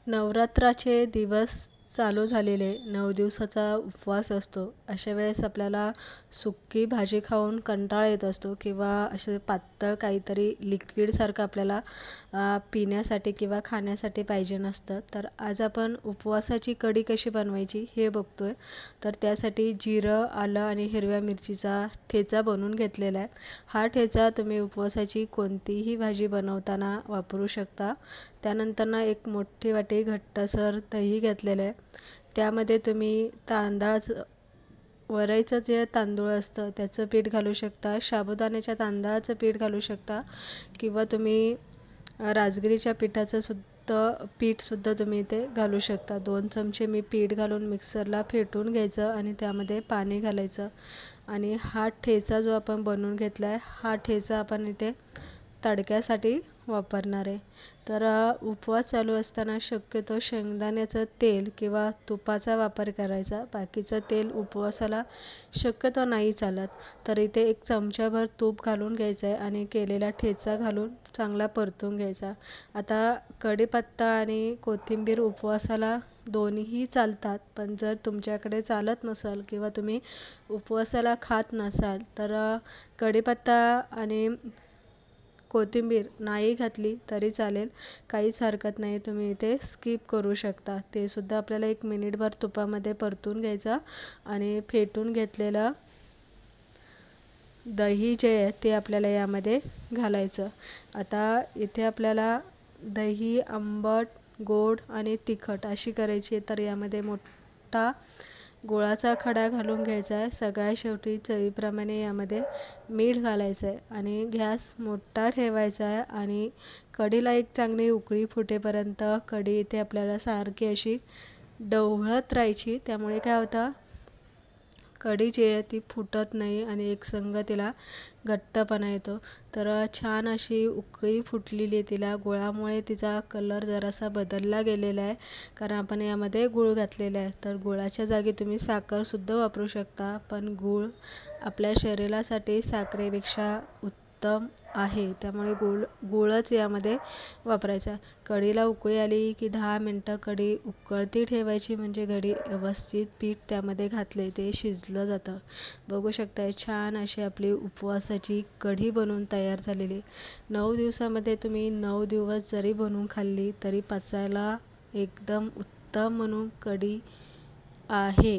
नवरात्राचे दिवस चालू झालेले 9 दिवसाचा उपवास असतो. अशा वेळेस आपल्याला सुकी भाजी खाऊन कंटाळा येत असतो किंवा असे पातळ काहीतरी लिक्विडसारखं आपल्याला पिण्यासाठी किंवा खाण्यासाठी पाहिजे नसतं. तर आज आपण उपवासाची कढी कशी बनवायची हे बघतोय. तर त्यासाठी जिरं, आलं आणि हिरव्या मिरचीचा ठेचा बनवून घेतलेला आहे. हा ठेचा तुम्ही उपवासाची कोणतीही भाजी बनवताना वापरू शकता. त्यानंतर एक मोठी वाटी घट्टसर दही घेतलेलं आहे. त्यामध्ये तुम्ही वरईचं जे तांदूळ असतं त्याचं पीठ घालू शकता, साबुदाण्याच्या तांदळाचं पीठ घालू शकता किंवा तुम्ही राजगिरीच्या पीठसुद्धा तुम्ही इथे घालू शकता. 2 चमचे मी पीठ घालून मिक्सरला फेटून घ्यायचं आणि त्यामध्ये पाणी घालायचं आणि हा ठेचा जो आपण बनवून घेतला आहे हा ठेचा आपण इथे तडक्यासाठी वापरणार आहे. तर उपवास चालू असताना शक्यतो शेंगदाण्याचं तेल किंवा तुपाचा वापर करायचा. बाकीचं तेल उपवासाला शक्यतो नाही चालत. तर इथे 1 चमचाभर तूप घालून घ्यायचं आहे आणि केलेला ठेचा घालून चांगला परतून घ्यायचा. आता कढीपत्ता आणि कोथिंबीर उपवासाला दोन्हीही चालतात, पण जर तुमच्याकडे चालत नसेल किंवा तुम्ही उपवासाला खात नसाल तर कढीपत्ता आणि कोथिंबीर नाही घातली तरी चालेल, काहीच हरकत नाही. तुम्ही इथे स्किप करू शकता. ते सुद्धा आपल्याला 1 मिनिटभर तुपामध्ये परतून घ्यायचं आणि फेटून घेतलेलं दही जे आहे ते आपल्याला यामध्ये घालायचं. आता इथे आपल्याला दही आंबट, गोड आणि तिखट अशी करायची आहे. तर यामध्ये मोठा गुळाचा खडा घालून घ्यायचा आहे. सगळ्यात शेवटी चवीप्रमाणे यामध्ये मीठ घालायचं आहे आणि गॅस मोठा ठेवायचा आहे आणि कढीला एक चांगली उकळी फुटेपर्यंत कढी इथे आपल्याला सारखी अशी ढवळत राहायची. त्यामुळे काय होतं, कढी जी आहे ती फुटत नाही आणि एकसंग तिला घट्टपणा येतो. तर छान अशी उकळी फुटलेली आहे. तिला गुळामुळे तिचा कलर जरासा बदलला गेलेला आहे, कारण आपण यामध्ये गूळ घातलेला आहे. तर गुळाच्या जागी तुम्ही साखरसुद्धा वापरू शकता, पण गूळ आपल्या शरीरासाठी साखरेपेक्षा उत्तम आहे. त्यामुळे गूळच यामध्ये वापरायचा. कढीला उकळी आली की 10 मिनटं कढी उकळती ठेवायची, म्हणजे कढी व्यवस्थित पीठ त्यामध्ये घातले ते शिजलं जातं. बघू शकता छान अशी आपली उपवासाची कढी बनवून तयार झालेली. 9 दिवसामध्ये तुम्ही 9 दिवस जरी बनवून खाल्ली तरी पचायला एकदम उत्तम म्हणून कढी आहे.